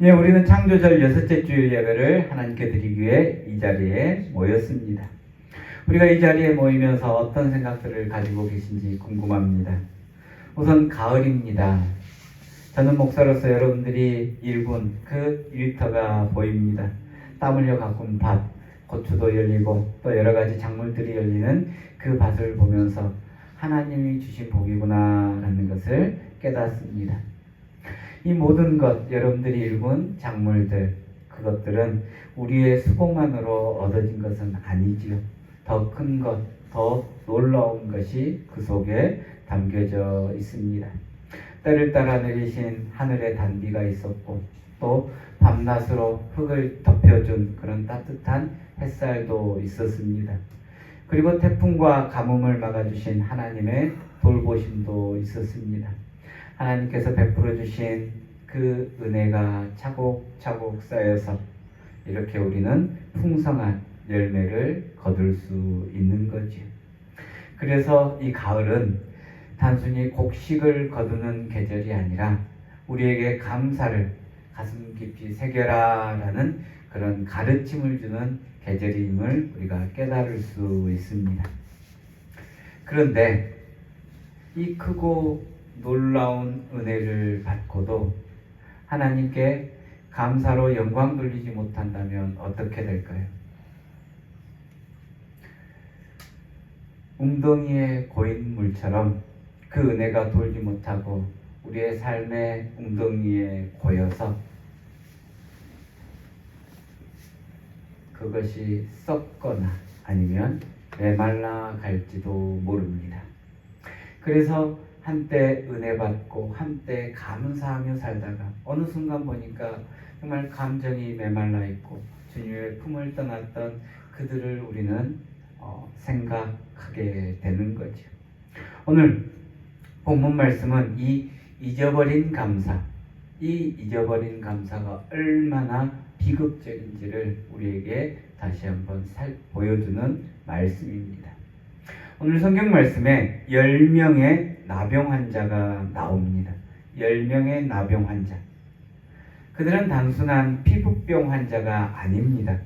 예, 우리는 창조절 6째 주일 예배를 하나님께 드리기 위해 이 자리에 모였습니다. 우리가 이 자리에 모이면서 어떤 생각들을 가지고 계신지 궁금합니다. 우선 가을입니다. 저는 목사로서 여러분들이 일군 그 일터가 보입니다. 땀 흘려 가꾼 밭, 고추도 열리고 또 여러 가지 작물들이 열리는 그 밭을 보면서 하나님이 주신 복이구나 라는 것을 깨닫습니다. 이 모든 것, 여러분들이 일군 작물들, 그것들은 우리의 수고만으로 얻어진 것은 아니지요. 더 큰 것, 더 놀라운 것이 그 속에 담겨져 있습니다. 때를 따라 내리신 하늘의 단비가 있었고 또 밤낮으로 흙을 덮여준 그런 따뜻한 햇살도 있었습니다. 그리고 태풍과 가뭄을 막아주신 하나님의 돌보심도 있었습니다. 하나님께서 베풀어 주신 그 은혜가 차곡차곡 쌓여서 이렇게 우리는 풍성한 열매를 거둘 수 있는 거지요. 그래서 이 가을은 단순히 곡식을 거두는 계절이 아니라 우리에게 감사를 가슴 깊이 새겨라 라는 그런 가르침을 주는 계절임을 우리가 깨달을 수 있습니다. 그런데 이 크고 놀라운 은혜를 받고도 하나님께 감사로 영광 돌리지 못한다면 어떻게 될까요? 웅덩이에 고인 물처럼 그 은혜가 돌지 못하고 우리의 삶의 웅덩이에 고여서 그것이 썩거나 아니면 메말라 갈지도 모릅니다. 그래서 한때 은혜 받고 한때 감사하며 살다가 어느 순간 보니까 정말 감정이 메말라 있고 주님의 품을 떠났던 그들을 우리는 생각하게 되는 거죠. 오늘 본문 말씀은 이 잊어버린 감사, 이 잊어버린 감사가 얼마나 비극적인지를 우리에게 다시 한번 보여주는 말씀입니다. 오늘 성경 말씀에 10명의 나병 환자가 나옵니다. 10명의 나병 환자. 그들은 단순한 피부병 환자가 아닙니다.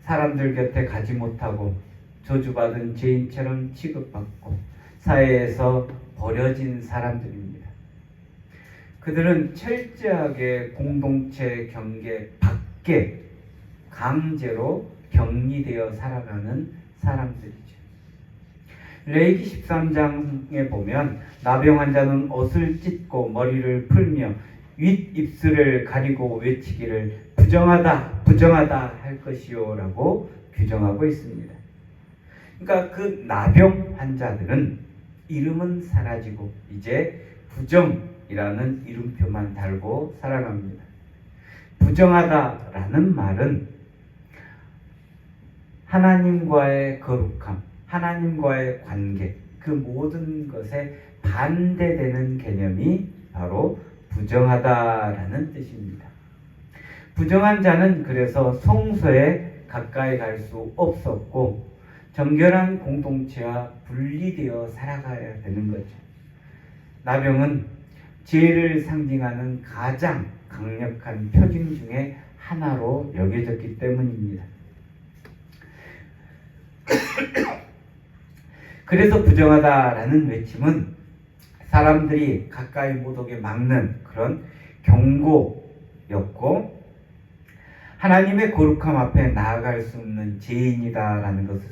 사람들 곁에 가지 못하고 저주받은 죄인처럼 취급받고 사회에서 버려진 사람들입니다. 그들은 철저하게 공동체 경계 밖에 강제로 격리되어 살아가는 사람들이죠. 레위기 13장에 보면 나병 환자는 옷을 찢고 머리를 풀며 윗입술을 가리고 외치기를 부정하다 부정하다 할 것이요 라고 규정하고 있습니다. 그러니까 그 나병 환자들은 이름은 사라지고 이제 부정이라는 이름표만 달고 살아갑니다. 부정하다라는 말은 하나님과의 거룩함, 하나님과의 관계, 그 모든 것에 반대되는 개념이 바로 부정하다라는 뜻입니다. 부정한 자는 그래서 성소에 가까이 갈 수 없었고 정결한 공동체와 분리되어 살아가야 되는 거죠. 나병은 죄를 상징하는 가장 강력한 표징 중에 하나로 여겨졌기 때문입니다. 그래서 부정하다라는 외침은 사람들이 가까이 못 오게 막는 그런 경고였고 하나님의 거룩함 앞에 나아갈 수 없는 죄인이다라는 것을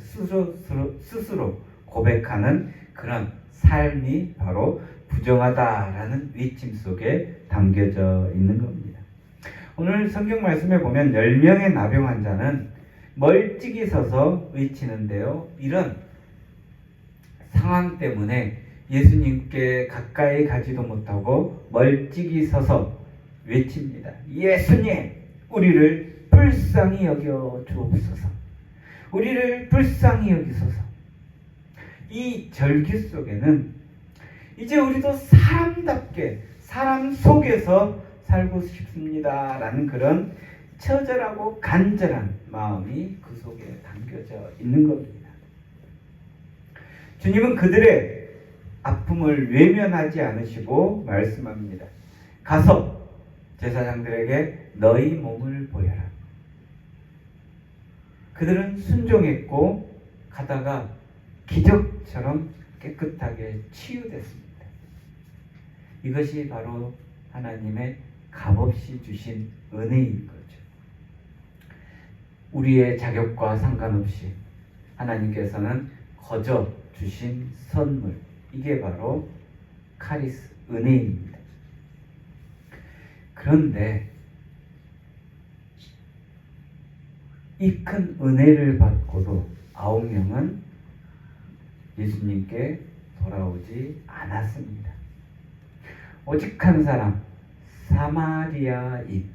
스스로 고백하는 그런 삶이 바로 부정하다라는 외침 속에 담겨져 있는 겁니다. 오늘 성경 말씀에 보면 10명의 나병 환자는 멀찍이 서서 외치는데요. 이런 상황 때문에 예수님께 가까이 가지도 못하고 멀찍이 서서 외칩니다. 예수님, 우리를 불쌍히 여겨 주옵소서. 우리를 불쌍히 여기소서. 이 절규 속에는 이제 우리도 사람답게 사람 속에서 살고 싶습니다 라는 그런 처절하고 간절한 마음이 그 속에 담겨져 있는 겁니다. 주님은 그들의 아픔을 외면하지 않으시고 말씀합니다. 가서 제사장들에게 너희 몸을 보여라. 그들은 순종했고 가다가 기적처럼 깨끗하게 치유됐습니다. 이것이 바로 하나님의 값없이 주신 은혜인 거죠. 우리의 자격과 상관없이 하나님께서는 거저 주신 선물, 이게 바로 카리스, 은혜입니다. 그런데 이 큰 은혜를 받고도 9명은 예수님께 돌아오지 않았습니다. 오직 한 사람, 사마리아인,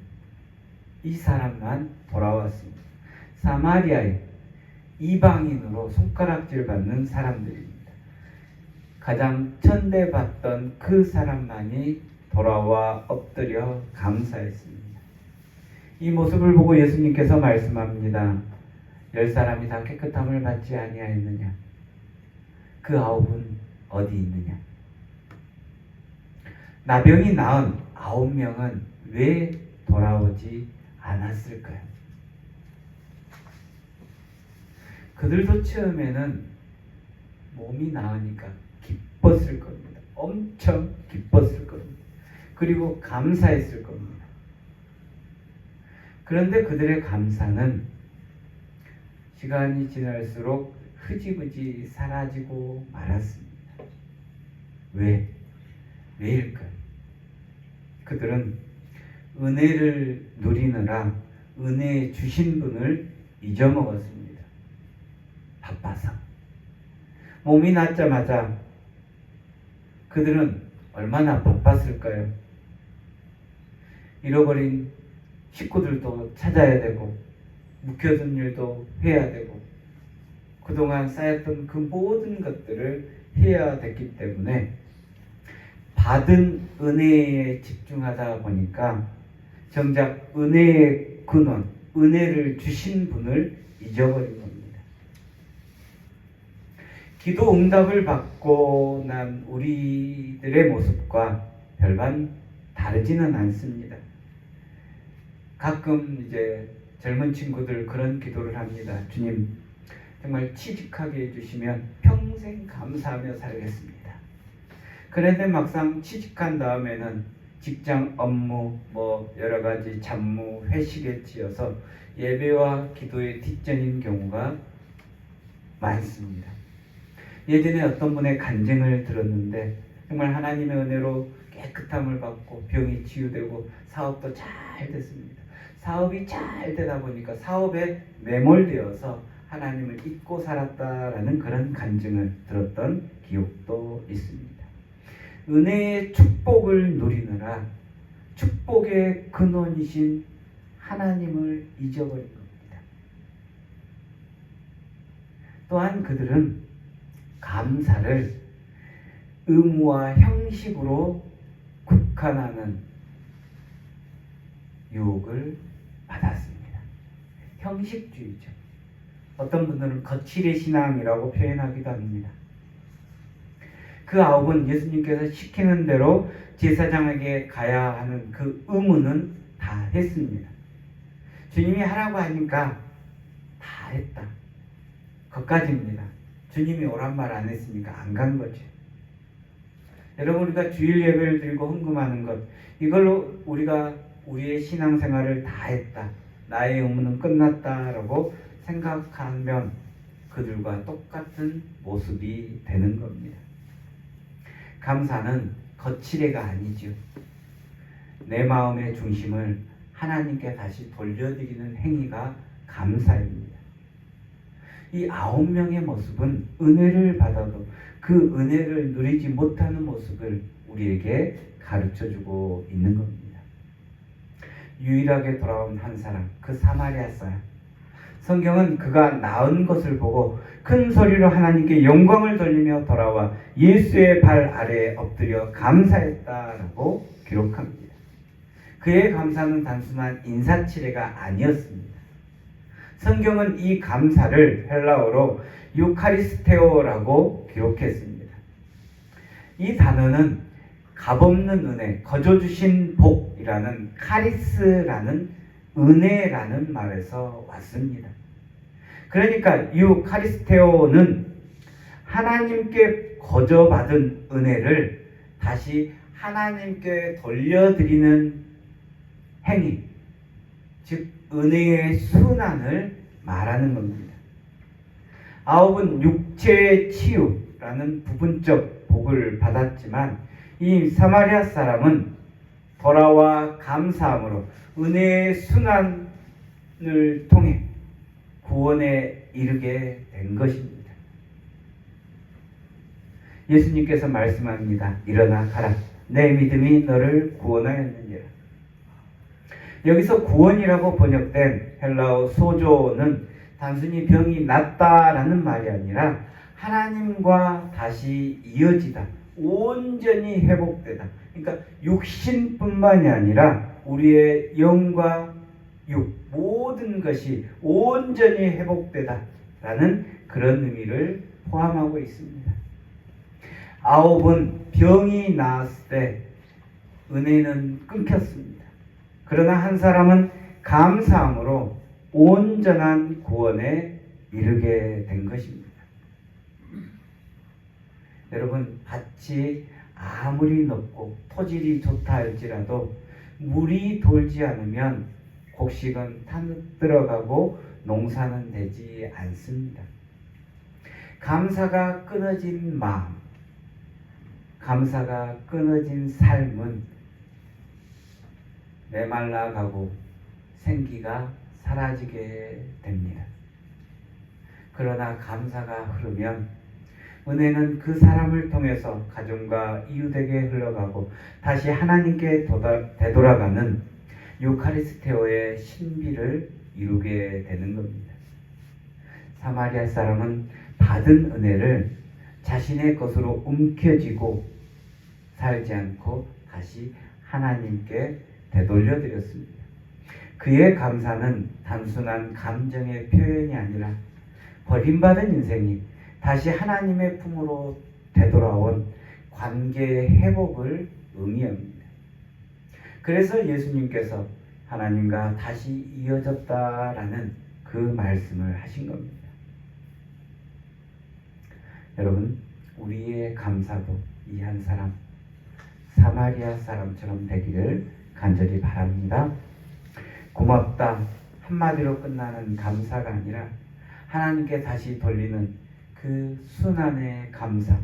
이 사람만 돌아왔습니다. 사마리아인, 이방인으로 손가락질 받는 사람들입니다. 가장 천대받던 그 사람만이 돌아와 엎드려 감사했습니다. 이 모습을 보고 예수님께서 말씀합니다. 10사람이 다 깨끗함을 받지 아니하였느냐? 그 9은 어디 있느냐? 나병이 나은 9명은 왜 돌아오지 않았을까요? 그들도 처음에는 몸이 나으니까 기뻤을 겁니다. 엄청 기뻤을 겁니다. 그리고 감사했을 겁니다. 그런데 그들의 감사는 시간이 지날수록 흐지부지 사라지고 말았습니다. 왜일까요? 그들은 은혜를 누리느라 은혜 주신 분을 잊어먹었습니다. 바빠서. 몸이 낫자마자 그들은 얼마나 바빴을까요? 잃어버린 식구들도 찾아야 되고 묵혀둔 일도 해야 되고 그동안 쌓였던 그 모든 것들을 해야 됐기 때문에 받은 은혜에 집중하다 보니까 정작 은혜의 근원, 은혜를 주신 분을 잊어버린 겁니다. 기도 응답을 받고 난 우리들의 모습과 별반 다르지는 않습니다. 가끔 이제 젊은 친구들 그런 기도를 합니다. 주님, 정말 취직하게 해주시면 평생 감사하며 살겠습니다. 그런데 막상 취직한 다음에는 직장 업무, 여러 가지 잡무, 회식에 치여서 예배와 기도의 뒷전인 경우가 많습니다. 예전에 어떤 분의 간증을 들었는데 정말 하나님의 은혜로 깨끗함을 받고 병이 치유되고 사업도 잘 됐습니다. 사업이 잘 되다 보니까 사업에 매몰되어서 하나님을 잊고 살았다라는 그런 간증을 들었던 기억도 있습니다. 은혜의 축복을 누리느라 축복의 근원이신 하나님을 잊어버린 겁니다. 또한 그들은 감사를 의무와 형식으로 국한하는 유혹을 받았습니다. 형식주의죠. 어떤 분들은 거칠의 신앙이라고 표현하기도 합니다. 그 9은 예수님께서 시키는 대로 제사장에게 가야 하는 그 의무는 다 했습니다. 주님이 하라고 하니까 다 했다. 거기까지입니다. 주님이 오란 말 안 했으니까 안 간 거죠. 여러분, 우리가 주일 예배를 드리고 헌금하는 것, 이걸로 우리가 우리의 신앙생활을 다 했다, 나의 의무는 끝났다라고 생각하면 그들과 똑같은 모습이 되는 겁니다. 감사는 거칠애가 아니죠. 내 마음의 중심을 하나님께 다시 돌려드리는 행위가 감사입니다. 이 9명의 모습은 은혜를 받아도 그 은혜를 누리지 못하는 모습을 우리에게 가르쳐주고 있는 겁니다. 유일하게 돌아온 한 사람, 그 사마리아 사람. 성경은 그가 나은 것을 보고 큰 소리로 하나님께 영광을 돌리며 돌아와 예수의 발 아래에 엎드려 감사했다라고 기록합니다. 그의 감사는 단순한 인사치레가 아니었습니다. 성경은 이 감사를 헬라어로 유카리스테오라고 기록했습니다. 이 단어는 값없는 은혜, 거저 주신 복이라는 카리스라는 은혜라는 말에서 왔습니다. 그러니까 이 카리스테오는 하나님께 거저 받은 은혜를 다시 하나님께 돌려드리는 행위, 즉 은혜의 순환을 말하는 겁니다. 아홉은 육체의 치유라는 부분적 복을 받았지만 이 사마리아 사람은 돌아와 감사함으로 은혜의 순환을 통해 구원에 이르게 된 것입니다. 예수님께서 말씀합니다. 일어나 가라. 내 믿음이 너를 구원하였느니라. 여기서 구원이라고 번역된 헬라어 소조는 단순히 병이 낫다라는 말이 아니라 하나님과 다시 이어지다, 온전히 회복되다. 그러니까 육신뿐만이 아니라 우리의 영과 육, 모든 것이 온전히 회복되다라는 그런 의미를 포함하고 있습니다. 아홉은 병이 나았을 때 은혜는 끊겼습니다. 그러나 한 사람은 감사함으로 온전한 구원에 이르게 된 것입니다. 여러분, 밭이 아무리 넓고 토질이 좋다 할지라도 물이 돌지 않으면 곡식은 타들어가고 농사는 되지 않습니다. 감사가 끊어진 마음, 감사가 끊어진 삶은 메말라가고 생기가 사라지게 됩니다. 그러나 감사가 흐르면 은혜는 그 사람을 통해서 가정과 이웃에게 흘러가고 다시 하나님께 되돌아가는 유카리스테오의 신비를 이루게 되는 겁니다. 사마리아 사람은 받은 은혜를 자신의 것으로 움켜쥐고 살지 않고 다시 하나님께 되돌려 드렸습니다. 그의 감사는 단순한 감정의 표현이 아니라 버림받은 인생이 다시 하나님의 품으로 되돌아온 관계의 회복을 의미합니다. 그래서 예수님께서 하나님과 다시 이어졌다라는 그 말씀을 하신 겁니다. 여러분, 우리의 감사도 이 한 사람, 사마리아 사람처럼 되기를 간절히 바랍니다. 고맙다 한마디로 끝나는 감사가 아니라 하나님께 다시 돌리는 그 순환의 감사,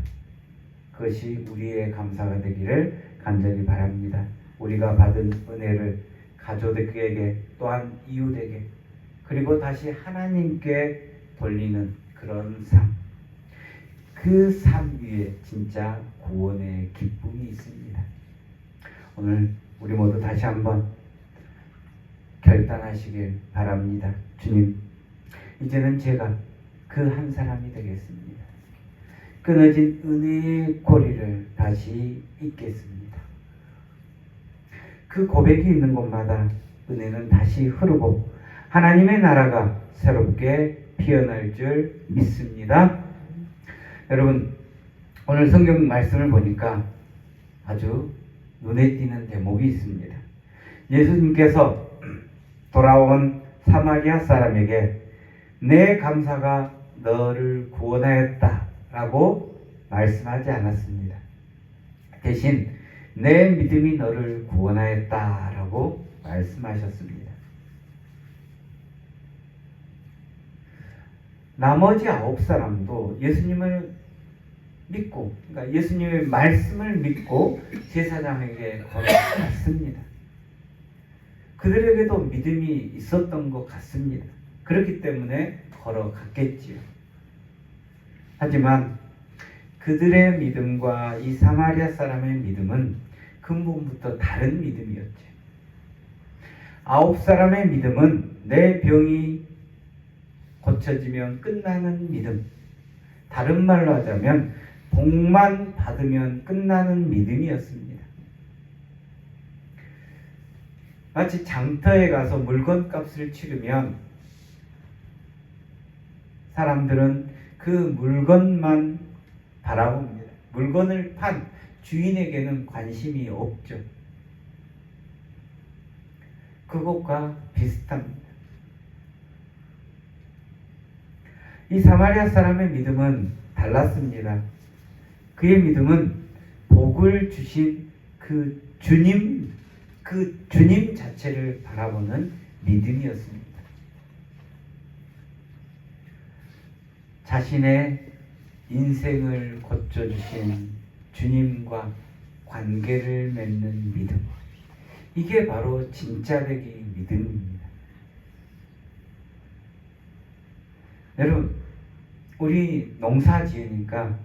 그것이 우리의 감사가 되기를 간절히 바랍니다. 우리가 받은 은혜를 가족에게 또한 이웃에게 그리고 다시 하나님께 돌리는 그런 삶, 그 삶 위에 진짜 구원의 기쁨이 있습니다. 오늘 우리 모두 다시 한번 결단하시길 바랍니다. 주님, 이제는 제가 그 한 사람이 되겠습니다. 끊어진 은혜의 고리를 다시 잇겠습니다. 그 고백이 있는 곳마다 은혜는 다시 흐르고 하나님의 나라가 새롭게 피어날 줄 믿습니다. 여러분, 오늘 성경 말씀을 보니까 아주 눈에 띄는 대목이 있습니다. 예수님께서 돌아온 사마리아 사람에게 내 감사가 너를 구원하였다 라고 말씀하지 않았습니다. 대신 내 믿음이 너를 구원하였다 라고 말씀하셨습니다. 나머지 9사람도 예수님을 믿고, 그러니까 예수님의 말씀을 믿고 제사장에게 걸어갔습니다. 그들에게도 믿음이 있었던 것 같습니다. 그렇기 때문에 걸어갔겠지요. 하지만 그들의 믿음과 이 사마리아 사람의 믿음은 근본부터 다른 믿음이었죠. 9사람의 믿음은 내 병이 고쳐지면 끝나는 믿음, 다른 말로 하자면 복만 받으면 끝나는 믿음이었습니다. 마치 장터에 가서 물건값을 치르면 사람들은 그 물건만 바라봅니다. 물건을 판 주인에게는 관심이 없죠. 그것과 비슷합니다. 이 사마리아 사람의 믿음은 달랐습니다. 그의 믿음은 복을 주신 그 주님 자체를 바라보는 믿음이었습니다. 자신의 인생을 고쳐주신 주님과 관계를 맺는 믿음. 이게 바로 진짜 배기 믿음입니다. 여러분, 우리 농사 지으니까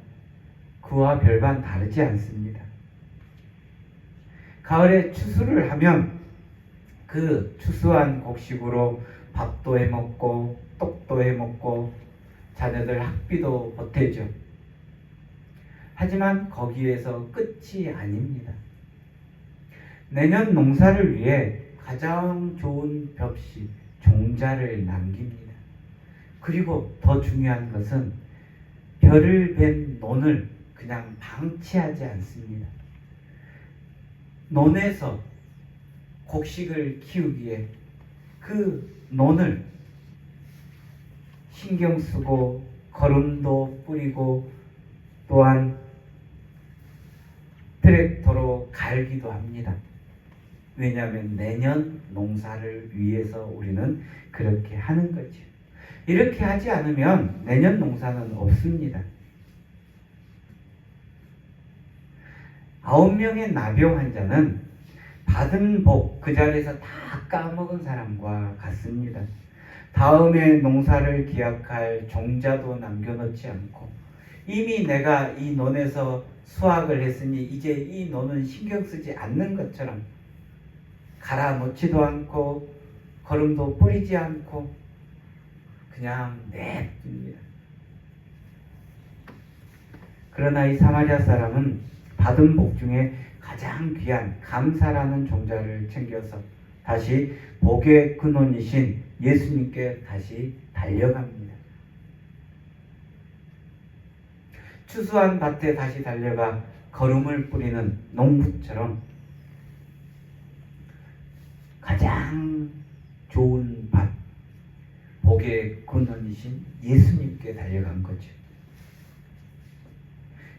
그와 별반 다르지 않습니다. 가을에 추수를 하면 그 추수한 곡식으로 밥도 해먹고 떡도 해먹고 자녀들 학비도 보태죠. 하지만 거기에서 끝이 아닙니다. 내년 농사를 위해 가장 좋은 벽시, 종자를 남깁니다. 그리고 더 중요한 것은 벼를 벤 논을 그냥 방치하지 않습니다. 논에서 곡식을 키우기에 그 논을 신경 쓰고 거름도 뿌리고 또한 트랙터로 갈기도 합니다. 왜냐하면 내년 농사를 위해서 우리는 그렇게 하는 거죠. 이렇게 하지 않으면 내년 농사는 없습니다. 9명의 나병 환자는 받은 복 그 자리에서 다 까먹은 사람과 같습니다. 다음에 농사를 기약할 종자도 남겨놓지 않고 이미 내가 이 논에서 수확을 했으니 이제 이 논은 신경 쓰지 않는 것처럼 갈아 놓지도 않고 거름도 뿌리지 않고 그냥 냅둡니다. 그러나 이 사마리아 사람은 받은 복 중에 가장 귀한 감사라는 종자를 챙겨서 다시 복의 근원이신 예수님께 다시 달려갑니다. 추수한 밭에 다시 달려가 거름을 뿌리는 농부처럼 가장 좋은 밭, 복의 근원이신 예수님께 달려간 거죠.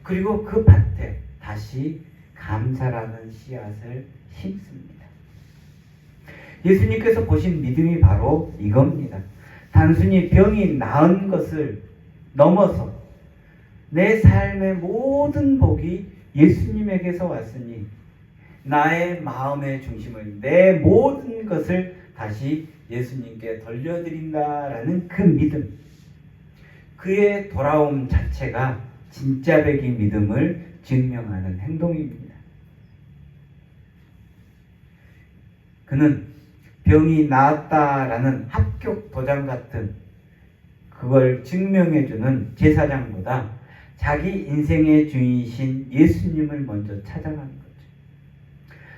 그리고 그 밭에 다시 감사라는 씨앗을 심습니다. 예수님께서 보신 믿음이 바로 이겁니다. 단순히 병이 나은 것을 넘어서 내 삶의 모든 복이 예수님에게서 왔으니 나의 마음의 중심을, 내 모든 것을 다시 예수님께 돌려드린다라는 그 믿음, 그의 돌아옴 자체가 진짜 배기 믿음을 증명하는 행동입니다. 그는 병이 나았다라는 합격 도장 같은 그걸 증명해주는 제사장보다 자기 인생의 주인이신 예수님을 먼저 찾아가는 거죠.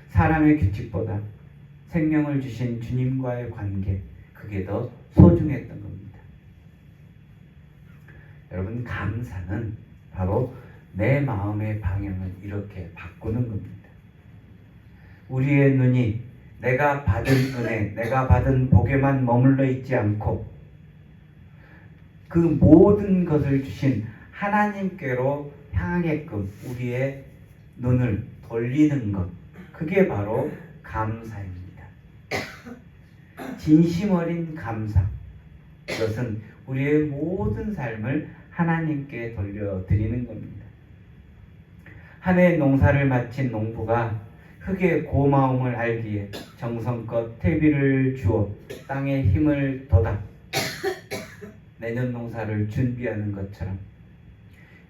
사람의 규칙보다 생명을 주신 주님과의 관계, 그게 더 소중했던 겁니다. 여러분, 감사는 바로 내 마음의 방향을 이렇게 바꾸는 겁니다. 우리의 눈이 내가 받은 은혜, 내가 받은 복에만 머물러 있지 않고 그 모든 것을 주신 하나님께로 향하게끔 우리의 눈을 돌리는 것, 그게 바로 감사입니다. 진심 어린 감사, 그것은 우리의 모든 삶을 하나님께 돌려드리는 겁니다. 한 해 농사를 마친 농부가 흙의 고마움을 알기에 정성껏 퇴비를 주어 땅에 힘을 돋아 내년 농사를 준비하는 것처럼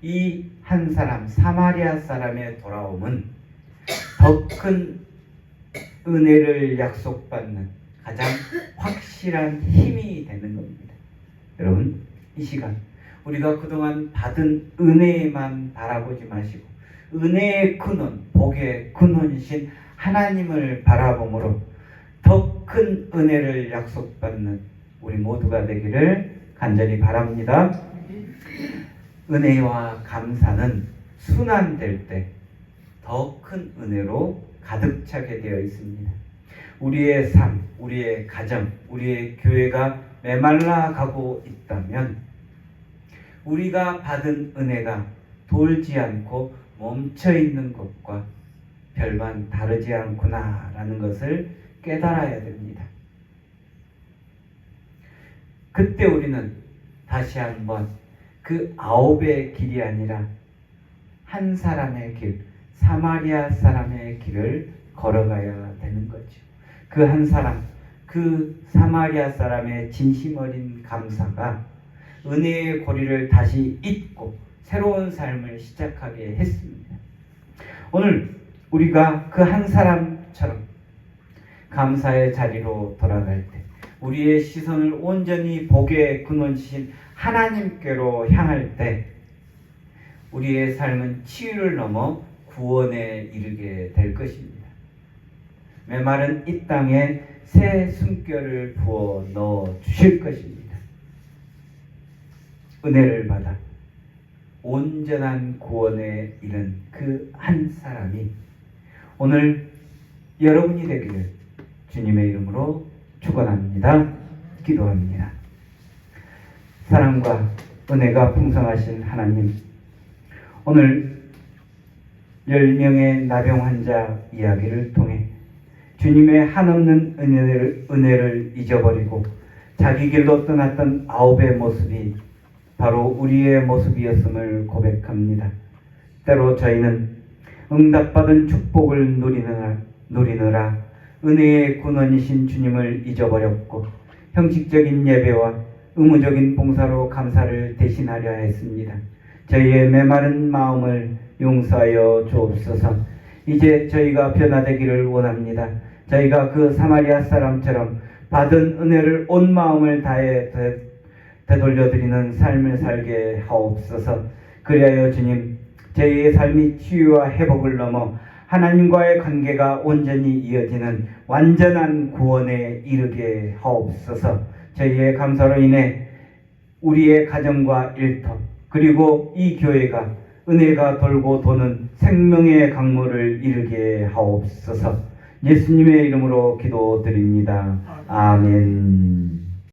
이 한 사람, 사마리아 사람의 돌아옴은 더 큰 은혜를 약속받는 가장 확실한 힘이 되는 겁니다. 여러분, 이 시간 우리가 그동안 받은 은혜만 바라보지 마시고 은혜의 근원, 복의 근원이신 하나님을 바라봄으로 더 큰 은혜를 약속받는 우리 모두가 되기를 간절히 바랍니다. 은혜와 감사는 순환될 때 더 큰 은혜로 가득 차게 되어 있습니다. 우리의 삶, 우리의 가정, 우리의 교회가 메말라 가고 있다면 우리가 받은 은혜가 돌지 않고 멈춰 있는 것과 별반 다르지 않구나라는 것을 깨달아야 됩니다. 그때 우리는 다시 한번 그 9의 길이 아니라 한 사람의 길, 사마리아 사람의 길을 걸어가야 되는 거죠. 그 한 사람, 그 사마리아 사람의 진심 어린 감사가 은혜의 고리를 다시 잇고 새로운 삶을 시작하게 했습니다. 오늘 우리가 그 한 사람처럼 감사의 자리로 돌아갈 때 우리의 시선을 온전히 복의 근원이신 하나님께로 향할 때 우리의 삶은 치유를 넘어 구원에 이르게 될 것입니다. 메마른 이 땅에 새 숨결을 부어 넣어 주실 것입니다. 은혜를 받아 온전한 구원에 이른 그 한 사람이 오늘 여러분이 되기를 주님의 이름으로 축원합니다. 기도합니다. 사랑과 은혜가 풍성하신 하나님, 오늘 10명의 나병 환자 이야기를 통해 주님의 한없는 은혜를 잊어버리고 자기 길로 떠났던 9의 모습이 바로 우리의 모습이었음을 고백합니다. 때로 저희는 응답받은 축복을 누리느라 은혜의 근원이신 주님을 잊어버렸고 형식적인 예배와 의무적인 봉사로 감사를 대신하려 했습니다. 저희의 메마른 마음을 용서하여 주옵소서. 이제 저희가 변화되기를 원합니다. 저희가 그 사마리아 사람처럼 받은 은혜를 온 마음을 다해 되돌려드리는 삶을 살게 하옵소서. 그리하여 주님, 저희의 삶이 치유와 회복을 넘어 하나님과의 관계가 온전히 이어지는 완전한 구원에 이르게 하옵소서. 저희의 감사로 인해 우리의 가정과 일터 그리고 이 교회가 은혜가 돌고 도는 생명의 강물을 이루게 하옵소서. 예수님의 이름으로 기도드립니다. 아멘.